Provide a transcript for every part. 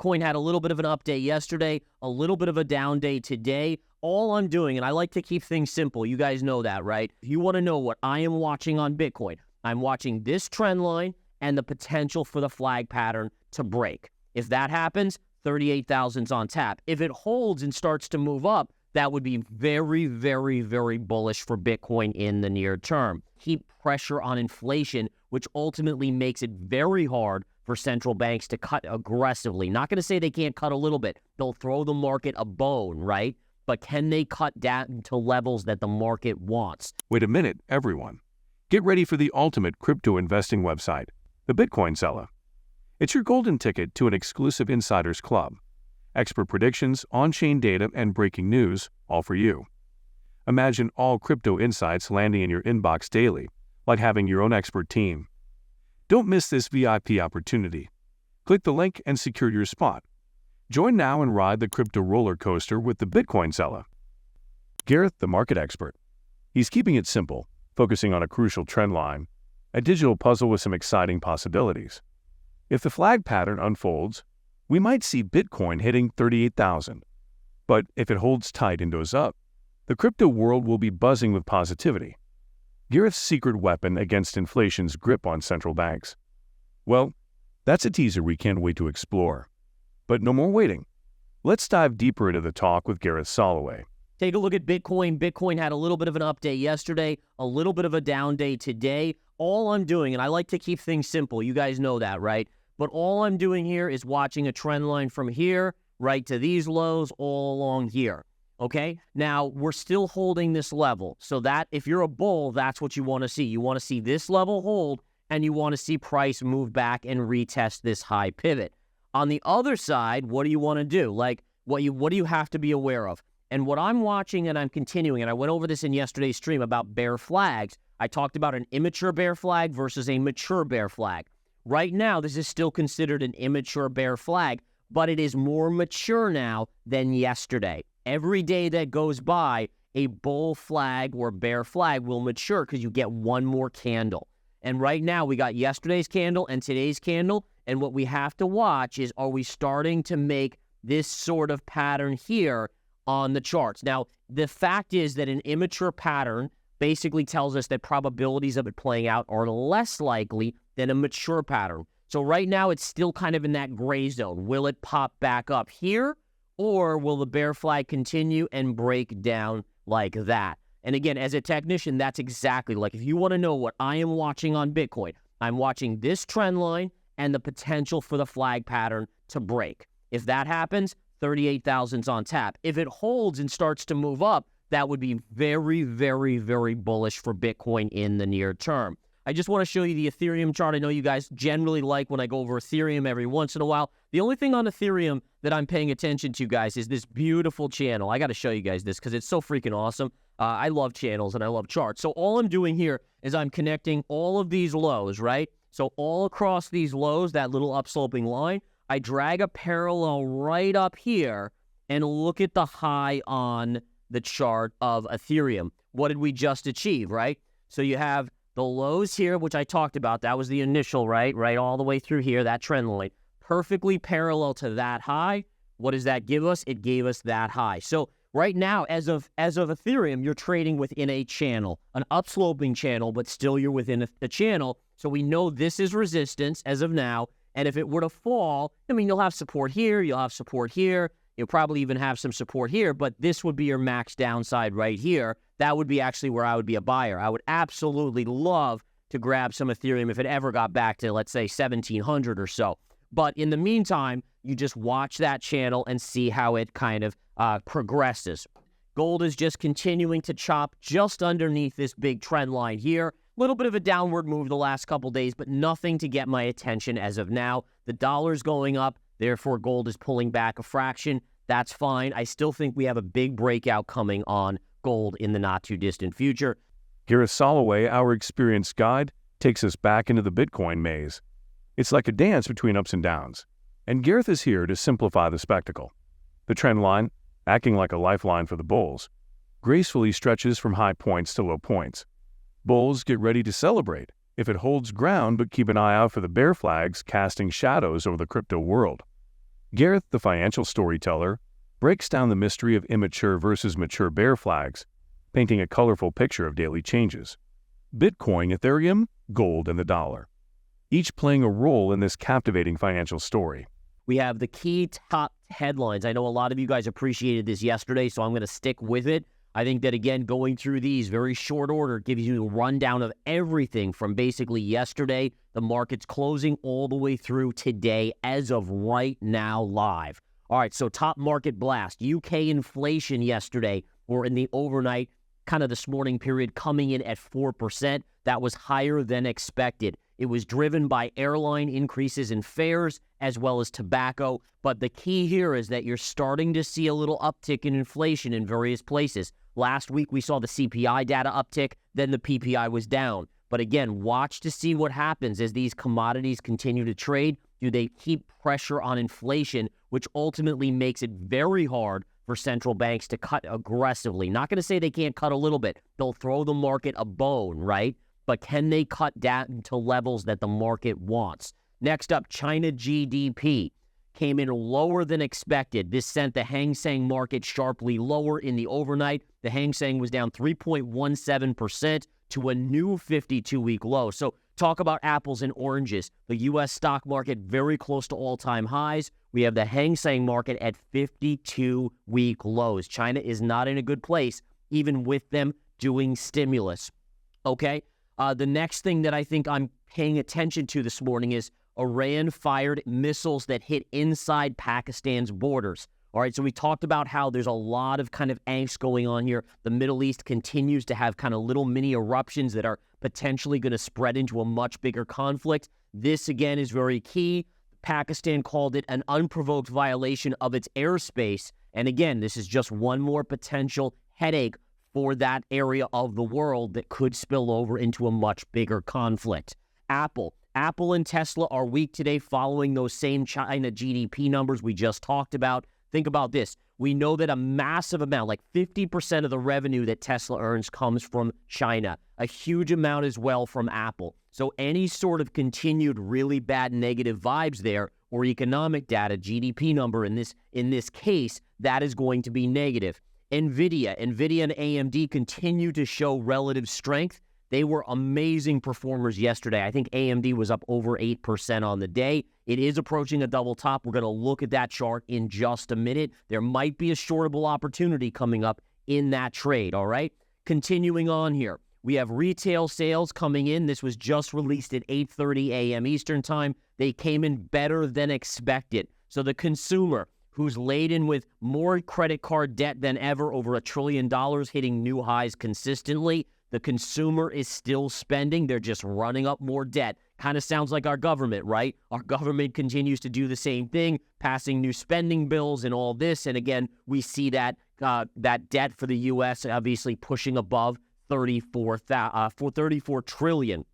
Bitcoin had a little bit of an update yesterday, a little bit of a down day today. All I'm doing, and I like to keep things simple. You guys know that, right? If you want to know what I am watching on Bitcoin, I'm watching this trend line and the potential for the flag pattern to break. If that happens, 38,000's on tap. If it holds and starts to move up, that would be very, very, very bullish for Bitcoin in the near term. Keep pressure on inflation, which ultimately makes it very hard for central banks to cut aggressively. Not going to say they can't cut a little bit. They'll throw the market a bone, right? But can they cut down to levels that the market wants? Wait a minute, everyone. Get ready for the ultimate crypto investing website, the Bitcoin Seller. It's your golden ticket to an exclusive insiders club. Expert predictions, on-chain data, and breaking news, all for you. Imagine all crypto insights landing in your inbox daily, like having your own expert team. Don't miss this VIP opportunity. Click the link and secure your spot. Join now and ride the crypto roller coaster with the Bitcoin Seller. Gareth, the market expert. He's keeping it simple, focusing on a crucial trend line, a digital puzzle with some exciting possibilities. If the flag pattern unfolds, we might see Bitcoin hitting 38,000. But if it holds tight and goes up, the crypto world will be buzzing with positivity. Gareth's secret weapon against inflation's grip on central banks. Well, that's a teaser we can't wait to explore. But no more waiting. Let's dive deeper into the talk with Gareth Soloway. Take a look at Bitcoin. Bitcoin had a little bit of an update yesterday, a little bit of a down day today. All I'm doing, and I like to keep things simple. You guys know that, right? But all I'm doing here is watching a trend line from here right to these lows all along here. Okay? Now, we're still holding this level. So that, if you're a bull, that's what you want to see. You want to see this level hold, and you want to see price move back and retest this high pivot. On the other side, what do you want to do? Like, what do you have to be aware of? And what I'm watching, and I'm continuing, and I went over this in yesterday's stream about bear flags. I talked about an immature bear flag versus a mature bear flag. Right now, this is still considered an immature bear flag, but it is more mature now than yesterday. Every day that goes by, a bull flag or bear flag will mature because you get one more candle. And right now, we got yesterday's candle and today's candle. And what we have to watch is, are we starting to make this sort of pattern here on the charts? Now, the fact is that an immature pattern basically tells us that probabilities of it playing out are less likely than a mature pattern. So right now, it's still kind of in that gray zone. Will it pop back up here, or will the bear flag continue and break down like that? And again, as a technician, that's exactly like, if you want to know what I am watching on Bitcoin, I'm watching this trend line and the potential for the flag pattern to break. If that happens, 38,000's on tap. If it holds and starts to move up, that would be very, very, very bullish for Bitcoin in the near term. I just want to show you the Ethereum chart. I know you guys generally like when I go over Ethereum every once in a while. The only thing on Ethereum that I'm paying attention to, guys, is this beautiful channel. I got to show you guys this because it's so freaking awesome. I love channels and I love charts. So all I'm doing here is I'm connecting all of these lows, right? So all across these lows, that little upsloping line, I drag a parallel right up here and look at the high on the chart of Ethereum. What did we just achieve, right? So you have the lows here, which I talked about. That was the initial, right all the way through here, that trend line. Perfectly parallel to that high. What does that give us? It gave us that high. So right now, as of Ethereum, you're trading within a channel, an upsloping channel, but still you're within a channel. So we know this is resistance as of now. And if it were to fall, I mean, you'll have support here, you'll have support here, you'll probably even have some support here, but this would be your max downside right here. That would be actually where I would be a buyer. I would absolutely love to grab some Ethereum if it ever got back to, let's say, 1,700 or so. But in the meantime, you just watch that channel and see how it kind of progresses. Gold is just continuing to chop just underneath this big trend line here. A little bit of a downward move the last couple days, but nothing to get my attention as of now. The dollar's going up, therefore gold is pulling back a fraction. That's fine. I still think we have a big breakout coming on gold in the not-too-distant future. Gareth Soloway, our experienced guide, takes us back into the Bitcoin maze. It's like a dance between ups and downs, and Gareth is here to simplify the spectacle. The trend line, acting like a lifeline for the bulls, gracefully stretches from high points to low points. Bulls get ready to celebrate if it holds ground, but keep an eye out for the bear flags casting shadows over the crypto world. Gareth, the financial storyteller, breaks down the mystery of immature versus mature bear flags, painting a colorful picture of daily changes. Bitcoin, Ethereum, gold, and the dollar, each playing a role in this captivating financial story. We have the key top headlines. I know a lot of you guys appreciated this yesterday, so I'm going to stick with it. I think that, again, going through these very short order gives you a rundown of everything from basically yesterday, the market's closing, all the way through today as of right now live. All right, so top market blast. UK inflation yesterday, or in the overnight, kind of this morning period, coming in at 4%. That was higher than expected. It was driven by airline increases in fares as well as tobacco. But the key here is that you're starting to see a little uptick in inflation in various places. Last week, we saw the CPI data uptick, then the PPI was down. But again, watch to see what happens as these commodities continue to trade. Do they keep pressure on inflation, which ultimately makes it very hard for central banks to cut aggressively? Not going to say they can't cut a little bit. They'll throw the market a bone, right? But can they cut down to levels that the market wants? Next up, China GDP came in lower than expected. This sent the Hang Seng market sharply lower in the overnight. The Hang Seng was down 3.17% to a new 52-week low. So talk about apples and oranges. The U.S. stock market very close to all-time highs. We have the Hang Seng market at 52-week lows. China is not in a good place, even with them doing stimulus. Okay? The next thing that I think I'm paying attention to this morning is Iran fired missiles that hit inside Pakistan's borders. All right, so we talked about how there's a lot of kind of angst going on here. The Middle East continues to have kind of little mini eruptions that are potentially going to spread into a much bigger conflict. This, again, is very key. Pakistan called it an unprovoked violation of its airspace. And again, this is just one more potential headache for that area of the world that could spill over into a much bigger conflict. Apple and Tesla are weak today following those same China GDP numbers we just talked about. Think about this. We know that a massive amount, like 50% of the revenue that Tesla earns comes from China. A huge amount as well from Apple. So any sort of continued really bad negative vibes there, or economic data, GDP number in this case, that is going to be negative. NVIDIA and AMD continue to show relative strength. They were amazing performers yesterday. I think AMD was up over 8% on the day. It is approaching a double top. We're going to look at that chart in just a minute. There might be a shortable opportunity coming up in that trade, all right? Continuing on here, we have retail sales coming in. This was just released at 8:30 a.m. Eastern Time. They came in better than expected. So the consumer, who's laden with more credit card debt than ever, over $1 trillion, hitting new highs consistently. The consumer is still spending. They're just running up more debt. Kind of sounds like our government, right? Our government continues to do the same thing, passing new spending bills and all this. And again, we see that debt for the U.S. obviously pushing above 34 trillion.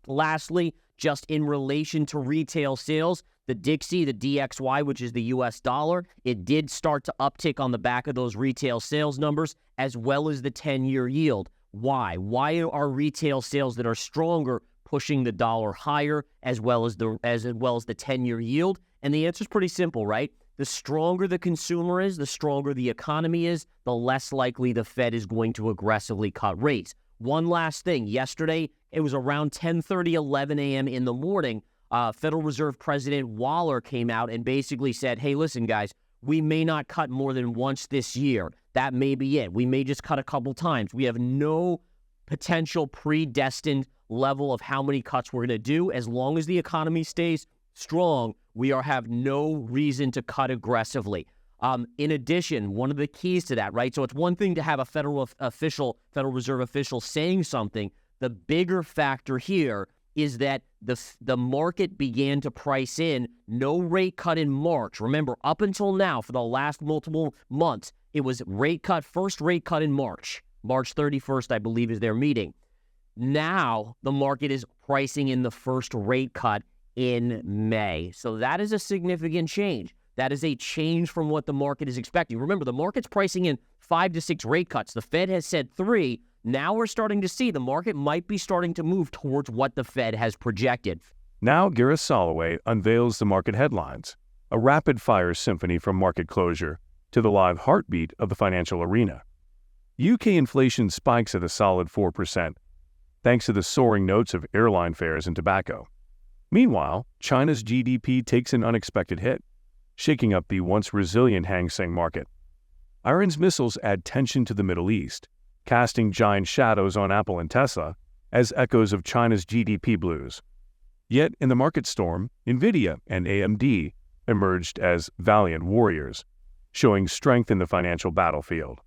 Lastly, just in relation to retail sales, the DXY, the DXY, which is the U.S. dollar, it did start to uptick on the back of those retail sales numbers, as well as the 10-year yield. Why? Why are retail sales that are stronger pushing the dollar higher, as well as the 10-year yield? And the answer is pretty simple, right? The stronger the consumer is, the stronger the economy is, the less likely the Fed is going to aggressively cut rates. One last thing. Yesterday, it was around 10:30, 11 a.m. in the morning. Federal Reserve President Waller came out and basically said, hey, listen, guys, we may not cut more than once this year. That may be it. We may just cut a couple times. We have no potential predestined level of how many cuts we're going to do. As long as the economy stays strong, we have no reason to cut aggressively. In addition, one of the keys to that, right? So it's one thing to have a Federal Reserve official saying something. The bigger factor here is that the market began to price in no rate cut in March. Remember, up until now, for the last multiple months, it was first rate cut in March. March 31st, I believe, is their meeting. Now, the market is pricing in the first rate cut in May. So that is a significant change. That is a change from what the market is expecting. Remember, the market's pricing in 5 to 6 rate cuts. The Fed has said 3. Now we're starting to see the market might be starting to move towards what the Fed has projected. Now Gareth Soloway unveils the market headlines. a rapid-fire symphony from market closure to the live heartbeat of the financial arena. UK inflation spikes at a solid 4%, thanks to the soaring notes of airline fares and tobacco. Meanwhile, China's GDP takes an unexpected hit, shaking up the once resilient Hang Seng market. Iran's missiles add tension to the Middle East, casting giant shadows on Apple and Tesla as echoes of China's GDP blues. Yet, in the market storm, Nvidia and AMD emerged as valiant warriors, showing strength in the financial battlefield.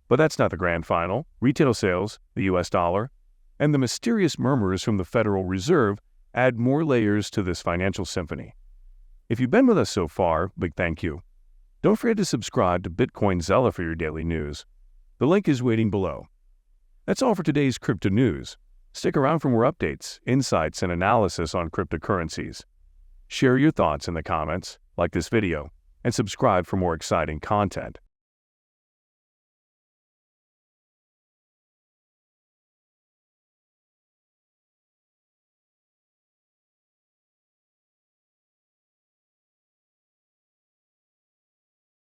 But that's not the grand final. Retail sales, the US dollar, and the mysterious murmurs from the Federal Reserve add more layers to this financial symphony. If you've been with us so far, big thank you. Don't forget to subscribe to Bitcoin Zella for your daily news. The link is waiting below. That's all for today's crypto news. Stick around for more updates, insights, and analysis on cryptocurrencies. Share your thoughts in the comments, like this video, and subscribe for more exciting content.